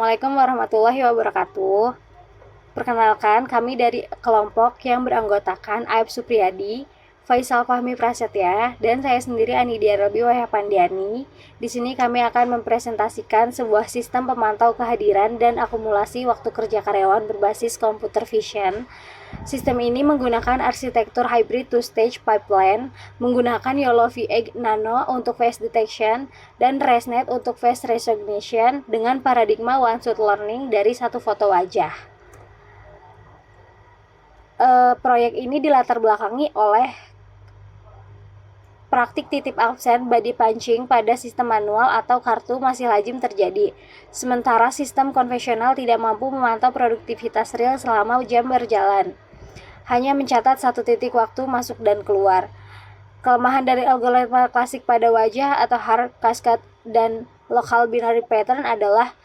Assalamualaikum warahmatullahi wabarakatuh. Perkenalkan, kami dari kelompok yang beranggotakan Aib Supriyadi, Faisal Fahmi Prasetya, dan saya sendiri Anidia Robi Wahyapandiani. Di sini kami akan mempresentasikan sebuah sistem pemantau kehadiran dan akumulasi waktu kerja karyawan berbasis computer vision. Sistem ini menggunakan arsitektur hybrid two-stage pipeline, menggunakan YOLO V8 Nano untuk face detection dan ResNet untuk face recognition dengan paradigma one-shot learning dari satu foto wajah. Proyek ini dilatar belakangi oleh praktik titip absen body punching pada sistem manual atau kartu masih lazim terjadi, sementara sistem konvensional tidak mampu memantau produktivitas real selama jam berjalan, hanya mencatat satu titik waktu masuk dan keluar. Kelemahan dari algoritma klasik pada wajah atau hard cascade dan local binary pattern adalah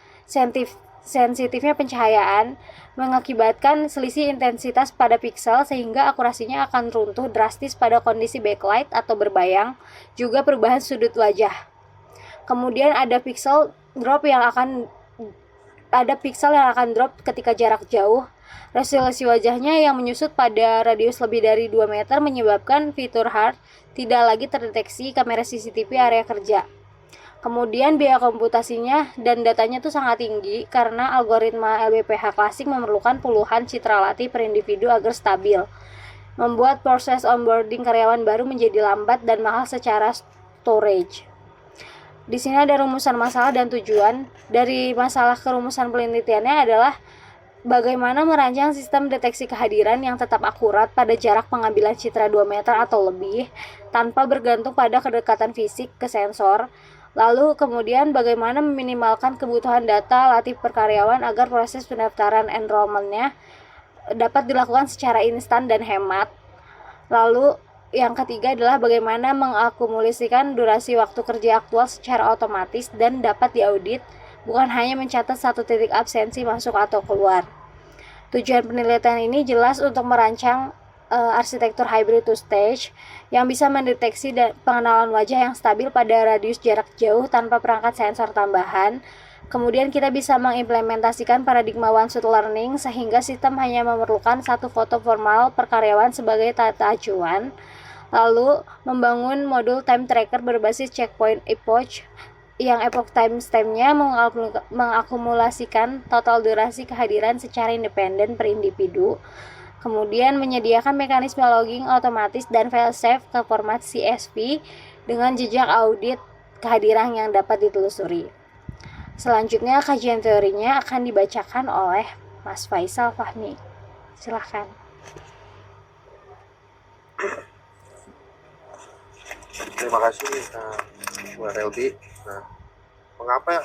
sensitifnya pencahayaan mengakibatkan selisih intensitas pada piksel sehingga akurasinya akan runtuh drastis pada kondisi backlight atau berbayang, juga perubahan sudut wajah. Kemudian ada piksel yang akan drop ketika jarak jauh. Resolusi wajahnya yang menyusut pada radius lebih dari 2 meter menyebabkan fitur HUD tidak lagi terdeteksi kamera CCTV area kerja. Kemudian biaya komputasinya dan datanya tuh sangat tinggi karena algoritma LBPH klasik memerlukan puluhan citra latih per individu agar stabil, membuat proses onboarding karyawan baru menjadi lambat dan mahal secara storage. Di sini ada rumusan masalah dan tujuan. Dari masalah ke rumusan penelitiannya adalah bagaimana merancang sistem deteksi kehadiran yang tetap akurat pada jarak pengambilan citra 2 meter atau lebih tanpa bergantung pada kedekatan fisik ke sensor. Lalu kemudian bagaimana meminimalkan kebutuhan data latih per karyawan agar proses pendaftaran enrollment-nya dapat dilakukan secara instan dan hemat. Lalu yang ketiga adalah bagaimana mengakumulasikan durasi waktu kerja aktual secara otomatis dan dapat diaudit, bukan hanya mencatat satu titik absensi masuk atau keluar. Tujuan penelitian ini jelas untuk merancang arsitektur hybrid two-stage yang bisa mendeteksi pengenalan wajah yang stabil pada radius jarak jauh tanpa perangkat sensor tambahan. Kemudian kita bisa mengimplementasikan paradigma one-shot learning sehingga sistem hanya memerlukan satu foto formal per karyawan sebagai tata acuan. Lalu membangun modul time tracker berbasis checkpoint epoch yang epoch timestamp-nya mengakumulasikan total durasi kehadiran secara independen per individu. Kemudian menyediakan mekanisme logging otomatis dan file save ke format CSV dengan jejak audit kehadiran yang dapat ditelusuri. Selanjutnya kajian teorinya akan dibacakan oleh Mas Faisal Fahmi. Silahkan. Terima kasih Bu Relbi. Nah, mengapa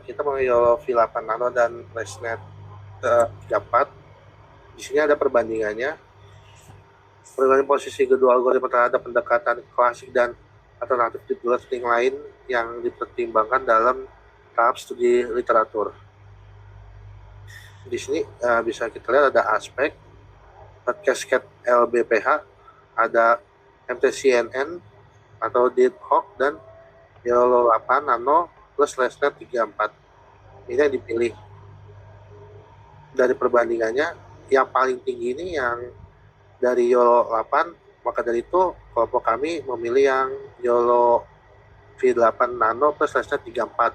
kita mengambil V8 Nano dan ResNet 34? Di sini ada perbandingannya. Perbandingan posisi kedua algoritma terhadap pendekatan klasik dan alternatif deep learning lain yang dipertimbangkan dalam tahap studi literatur. Di sini bisa kita lihat ada aspek cascade LBPH, ada MTCNN atau DeepHawk dan YOLO 8 Nano plus ResNet 34. Ini yang dipilih. Dari perbandingannya yang paling tinggi ini yang dari YOLO 8, maka dari itu kelompok kami memilih yang YOLO V8 Nano plus ResNet 34.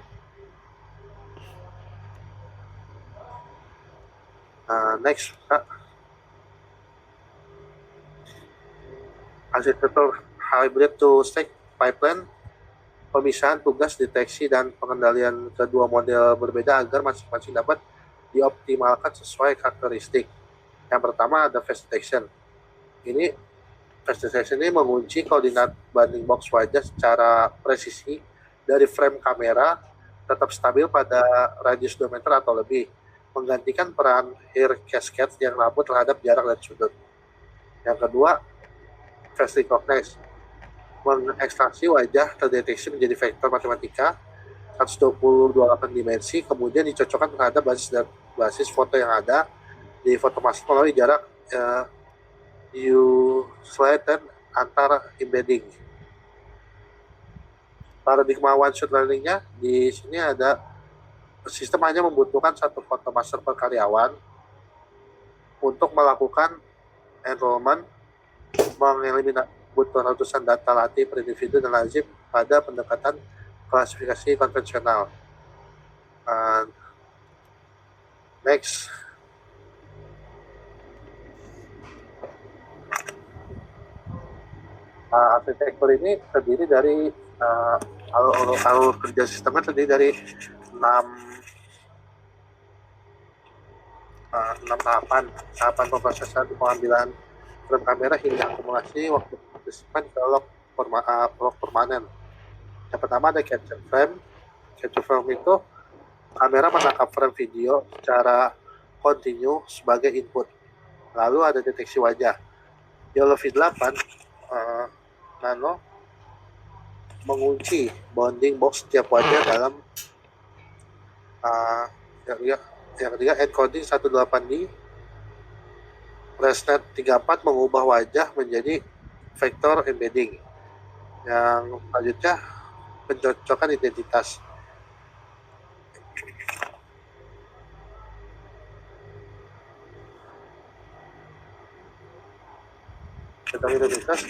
Next, arsitektur hybrid two-stage pipeline, pemisahan tugas deteksi dan pengendalian kedua model berbeda agar masing-masing dapat dioptimalkan sesuai karakteristik. Yang pertama ada face detection. Face detection ini mengunci koordinat bounding box wajah secara presisi dari frame kamera tetap stabil pada radius 2 meter atau lebih, menggantikan peran hair cascade yang rapuh terhadap jarak dan sudut. Yang kedua, face recognize, mengekstraksi wajah terdeteksi menjadi vektor matematika 128 dimensi, kemudian dicocokkan terhadap basis foto yang ada di foto mask melalui jarak U/N antar embedding. Paradigma one shot learning-nya di sini ada sistem hanya membutuhkan satu foto master per karyawan untuk melakukan enrollment, mengeliminasi kebutuhan ratusan data latih per individu dan lazim pada pendekatan klasifikasi konvensional. Next. Arsitektur ini terdiri dari alur kerja sistemnya terdiri dari 6 tahapan pemrosesan pengambilan frame kamera hingga akumulasi waktu participant ke log permanen. Yang pertama ada capture frame. Capture frame itu kamera menangkap frame video secara kontinu sebagai input. Lalu ada deteksi wajah. Di LV8 Nano mengunci bounding box setiap wajah dalam yang ketiga encoding 18D. ResNet 34 mengubah wajah menjadi vektor embedding. Yang selanjutnya pencocokan identitas. Tentang identitas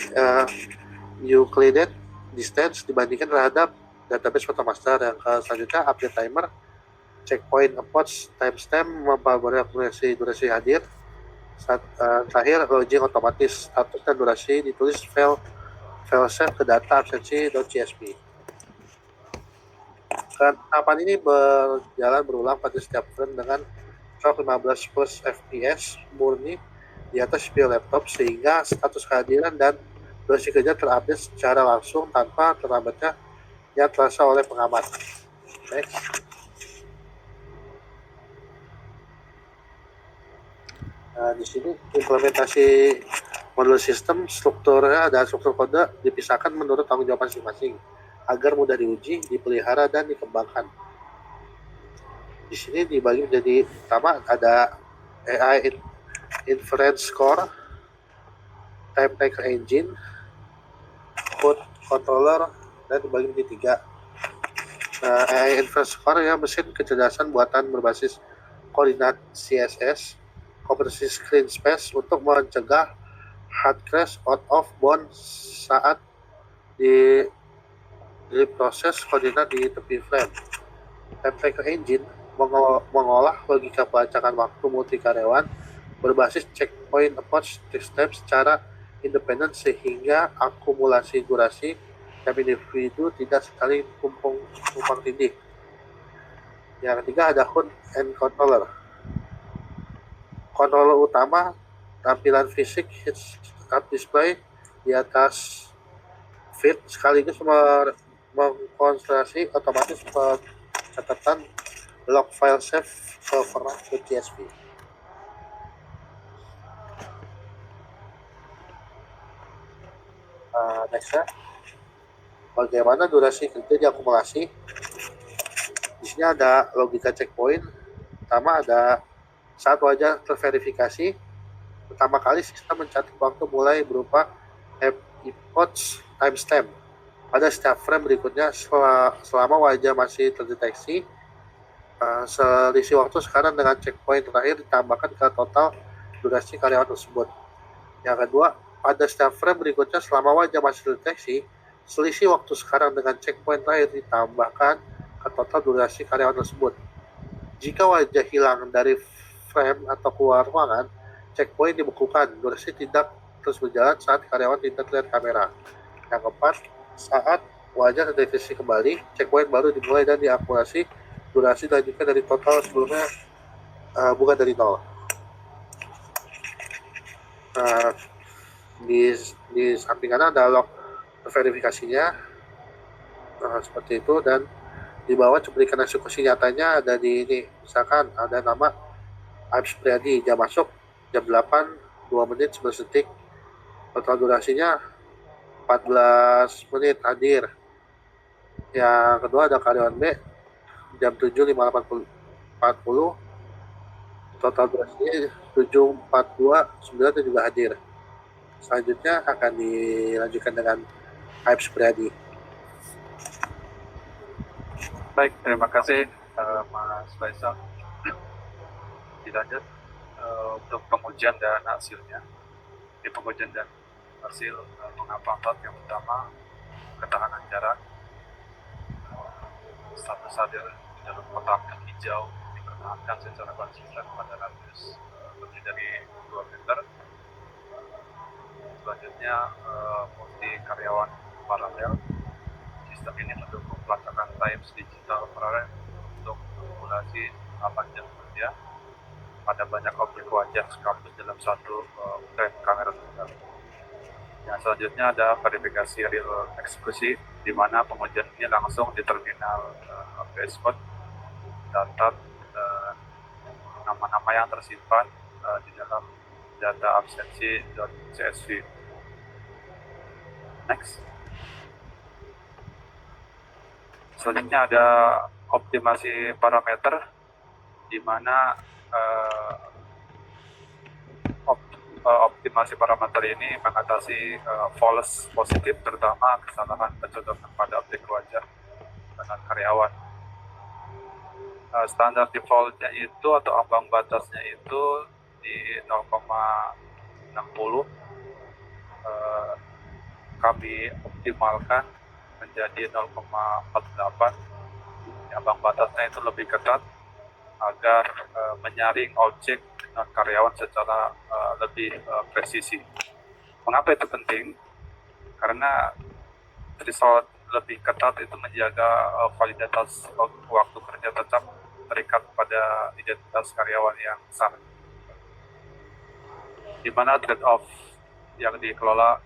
Euclided distance dibandingkan terhadap database photomaster. Yang selanjutnya update timer, checkpoint approach, timestamp, memperbarui durasi hadir. Terakhir login otomatis, status dan durasi ditulis file save ke data absensi.csv. Tahapan ini berjalan berulang pada setiap frame dengan 15 plus fps murni di atas CPU laptop sehingga status kehadiran dan durasi kerja terupdate secara langsung tanpa terlambatnya yang terasa oleh pengamat. Next. Di sini implementasi modul sistem, strukturnya dan struktur kode dipisahkan menurut tanggung jawab masing-masing agar mudah diuji, dipelihara, dan dikembangkan. Di sini dibagi menjadi pertama ada AI Inference Core, Time Taker Engine, Code Controller, dan dibagi menjadi 3. AI Inference Core ya mesin kecerdasan buatan berbasis koordinat CSS, Compression Screen Space untuk mencegah hard crash out of bounds saat diproses koordinat di tepi frame. Time Taker Engine mengolah logika pelacakan waktu multi karyawan berbasis checkpoint approach step secara independen sehingga akumulasi durasi tiap individu tidak sekali tumpang tindih. Yang ketiga ada HUD and Controller. Controller utama tampilan fisik head-up display di atas feed sekaligus mengkonstruksi otomatis catatan log file save ke format .csv. Nextnya, bagaimana durasi kerja diakumulasi? Di sini ada logika checkpoint. Pertama ada saat wajah terverifikasi, pertama kali sistem mencatat waktu mulai berupa epoch timestamp pada setiap frame berikutnya selama wajah masih terdeteksi. Selisih waktu sekarang dengan checkpoint terakhir ditambahkan ke total durasi karyawan tersebut. Yang kedua, pada setiap frame berikutnya selama wajah masih terdeteksi, selisih waktu sekarang dengan checkpoint terakhir ditambahkan ke total durasi karyawan tersebut. Jika wajah hilang dari frame atau keluar ruangan, checkpoint dibekukan. Durasi tidak terus berjalan saat karyawan tidak terlihat kamera. Yang keempat, saat wajah terdeteksi kembali, checkpoint baru dimulai dan diakumulasi. Durasi dilanjutkan dari total sebelumnya, bukan dari nol. Di samping kanan ada log verifikasinya, seperti itu, dan di bawah cuplikan eksekusi nyatanya ada di ini. Misalkan ada nama Aibs Priadi, jam masuk jam 8, 2 menit 11 detik, total durasinya 14 menit hadir. Yang kedua ada karyawan B, jam 7.40, total durasinya 7.42, 9 itu juga hadir. Selanjutnya akan dilanjutkan dengan Aibs Priadi. Baik, terima kasih Mas Faisal. Dilanjut untuk pengujian dan hasilnya. Di pengujian dan hasil pengamatan yang pertama ketahanan jarak satu saja dalam kotak hijau dipertahankan secara konsisten pada radius lebih dari 2 meter. Selanjutnya multi karyawan paralel. Sistem ini mendukung pelacakan types digital paralel untuk manipulasi alat jam kerja pada banyak objek wajah sekaligus dalam satu frame kamera tunggal. Yang selanjutnya ada verifikasi real eksekusi, di mana pengujian ini langsung di terminal Basecode, data nama-nama yang tersimpan di dalam data absensi.csv. Next. Selanjutnya ada optimasi parameter, di mana optimasi parameter ini mengatasi false positif, terutama kesalahan pencocokan pada objek wajah dengan karyawan. Standar defaultnya itu atau ambang batasnya itu di 0,60. Kami optimalkan menjadi 0,48. Ambang batasnya itu lebih ketat agar menyaring objek karyawan secara lebih presisi. Mengapa itu penting? Karena result lebih ketat itu menjaga validitas waktu kerja tetap terikat pada identitas karyawan yang sah. Di mana trade-off yang dikelola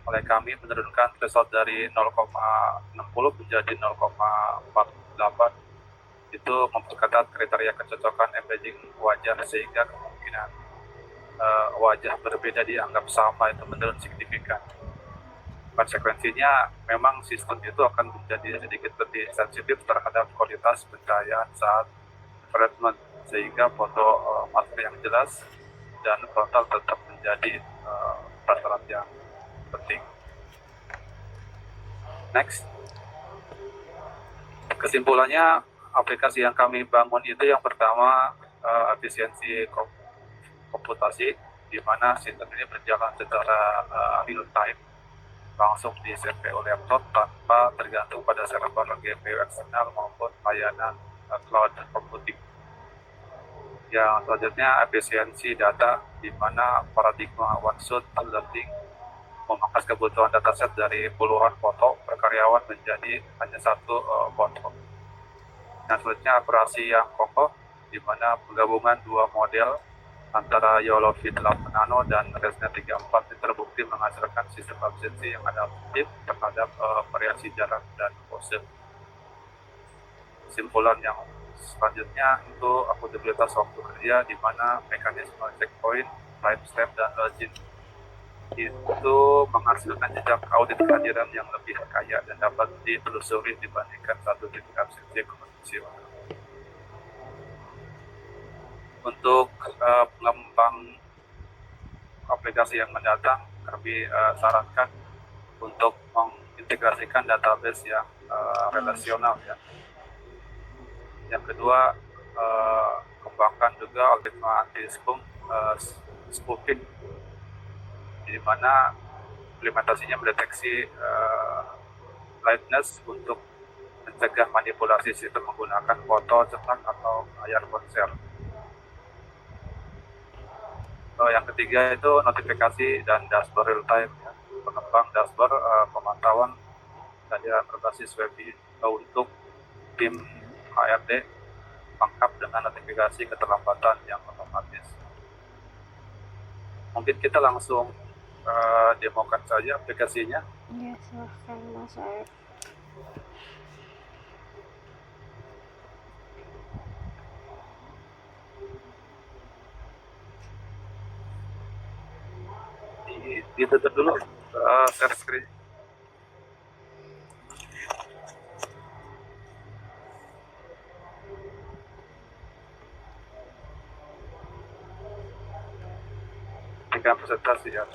oleh kami menurunkan threshold dari 0,60 menjadi 0,48. Itu memperketat kriteria kecocokan embedding wajah sehingga kemungkinan wajah berbeda dianggap sama itu menurun signifikan. Konsekuensinya memang sistem itu akan menjadi sedikit lebih sensitif terhadap kualitas pencahayaan saat treatment, sehingga foto materi yang jelas dan frontal tetap menjadi prasyarat yang penting. Next. Kesimpulannya, aplikasi yang kami bangun itu yang pertama efisiensi komputasi, di mana sistem ini berjalan secara real time langsung di CPU laptop tanpa tergantung pada server GPU eksternal maupun layanan cloud computing. Yang selanjutnya efisiensi data, di mana paradigma one shot learning memangkas kebutuhan dataset dari puluhan foto per karyawan menjadi hanya satu foto. Yang selanjutnya operasi yang kokoh, di mana penggabungan dua model antara YOLO V8 Nano dan Resnet 34 terbukti menghasilkan sistem absensi yang adaptif terhadap variasi jarak dan pose. Kesimpulan yang selanjutnya itu akuntabilitas waktu kerja, di mana mekanisme checkpoint, timestamp, dan login itu menghasilkan jejak audit kehadiran yang lebih kaya dan dapat ditelusuri dibandingkan satu titik absensi konvensional. Untuk pengembang aplikasi yang mendatang, kami sarankan untuk mengintegrasikan database yang relasional ya. Yang kedua, kembangkan juga algoritma anti-spoofing, di mana implementasinya mendeteksi lightness untuk mencegah manipulasi sistem menggunakan foto cetak atau layar ponsel. Yang ketiga itu notifikasi dan dashboard real time ya. Pengembang dashboard pemantauan kehadiran berbasis web untuk tim HRD lengkap dengan notifikasi keterlambatan yang otomatis. Mungkin kita langsung demokan saja aplikasinya. Ya, silahkan Mas Aep. Ditutup dulu share screen. Berikan presentasi ya.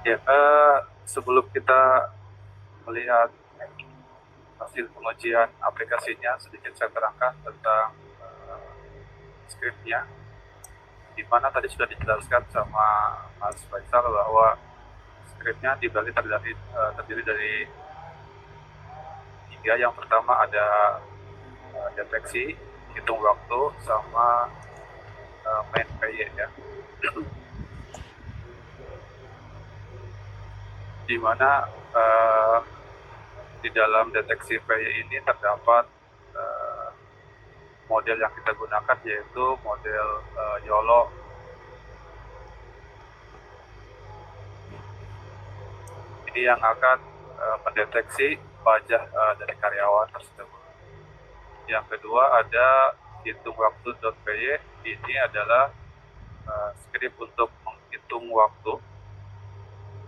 Ya, sebelum kita melihat hasil pengujian aplikasinya, sedikit saya terangkan tentang skripnya, di mana tadi sudah dijelaskan sama Mas Faisal bahwa skripnya terdiri dari tiga. Yang pertama ada deteksi, hitung waktu, sama main PY ya. Di mana di dalam deteksi PY ini terdapat model yang kita gunakan, yaitu model YOLO. Ini yang akan mendeteksi wajah dari karyawan tersebut. Yang kedua ada hitung waktu.py. Ini adalah skrip untuk menghitung waktu.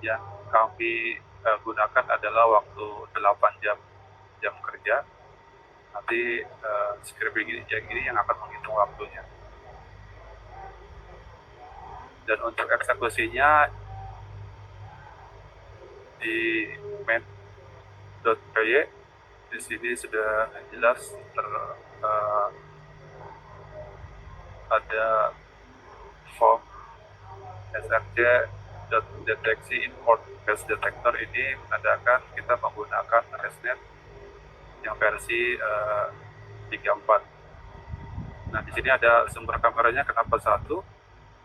Yang kami gunakan adalah waktu 8 jam kerja. Nanti skrip ini yang akan menghitung waktunya. Dan untuk eksekusinya di main.py, di sini sudah jelas ada form src deteksi import gas detector. Ini menandakan kita menggunakan ResNet yang versi 34. Nah, di sini ada sumber kameranya. Kenapa satu?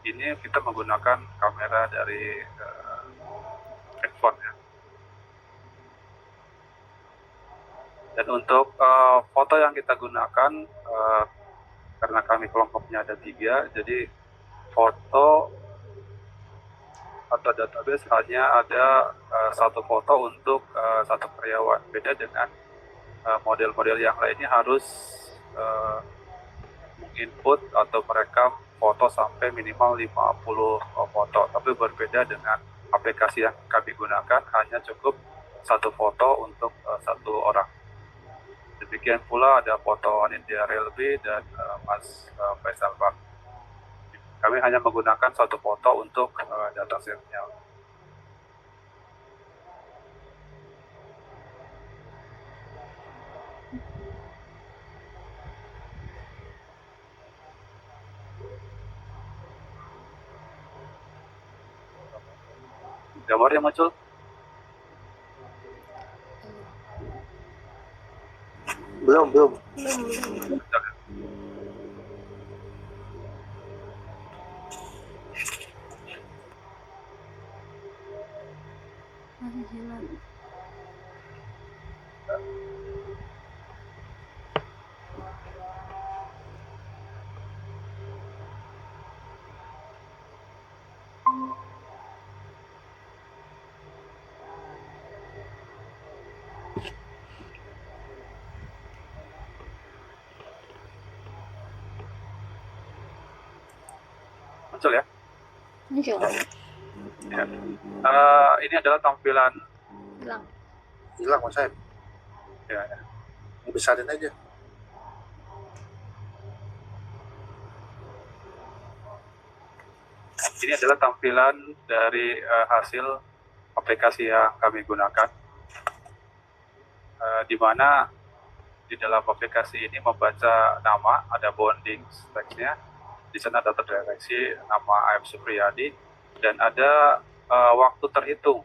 Ini kita menggunakan kamera dari handphone ya. Dan untuk foto yang kita gunakan, karena kami kelompoknya ada 3, jadi foto atau database hanya ada satu foto untuk satu karyawan. Beda dengan model-model yang lainnya harus menginput atau merekam foto sampai minimal 50 foto. Tapi berbeda dengan aplikasi yang kami gunakan, hanya cukup satu foto untuk satu orang. Demikian pula ada foto Nindya Relby dan Mas Faisal Bak. Kami hanya menggunakan satu foto untuk datasetnya. Gambar yang muncul? Belum. Masih jalan. Muncul ya? Muncul. Ya. Ini adalah tampilan. Hilang Mas Saib. Ya. Besarin aja. Ini adalah tampilan dari hasil aplikasi yang kami gunakan, di mana di dalam aplikasi ini membaca nama, ada bonding teksnya, di sana ada terdeteksi nama AM Supriyadi, dan ada waktu terhitung.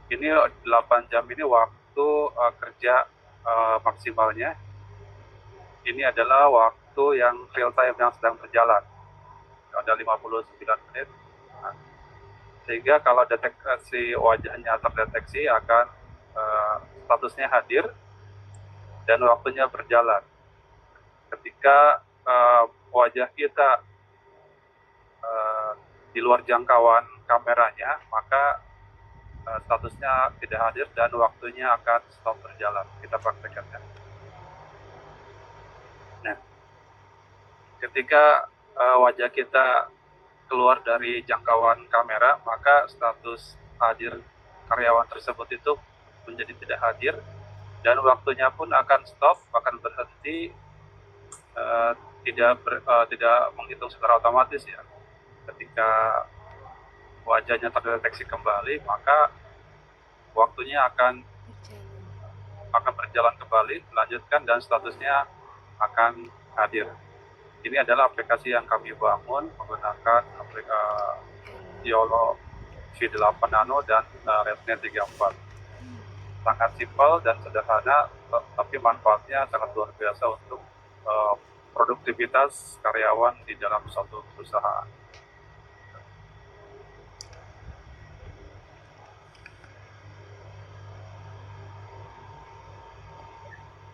Ini 8 jam ini waktu kerja maksimalnya. Ini adalah waktu yang real time yang sedang berjalan. Ada 59 menit. Nah, sehingga kalau deteksi wajahnya terdeteksi akan statusnya hadir dan waktunya berjalan. Ketika wajah kita di luar jangkauan kameranya, maka statusnya tidak hadir dan waktunya akan stop berjalan. Kita praktekkan ya. Nah, ketika wajah kita keluar dari jangkauan kamera, maka status hadir karyawan tersebut itu menjadi tidak hadir dan waktunya pun akan stop, akan berhenti, tidak menghitung secara otomatis ya. Ketika wajahnya terdeteksi kembali, maka waktunya akan berjalan kembali, melanjutkan dan statusnya akan hadir. Ini adalah aplikasi yang kami bangun menggunakan YOLO V8 Nano dan Redmi 34. Sangat simpel dan sederhana, tapi manfaatnya sangat luar biasa untuk produktivitas karyawan di dalam suatu perusahaan.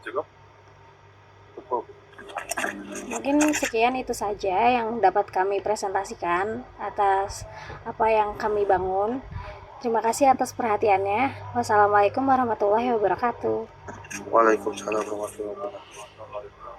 Cukup? Cukup. Mungkin sekian itu saja yang dapat kami presentasikan atas apa yang kami bangun. Terima kasih atas perhatiannya. Wassalamualaikum warahmatullahi wabarakatuh. Waalaikumsalam warahmatullahi wabarakatuh.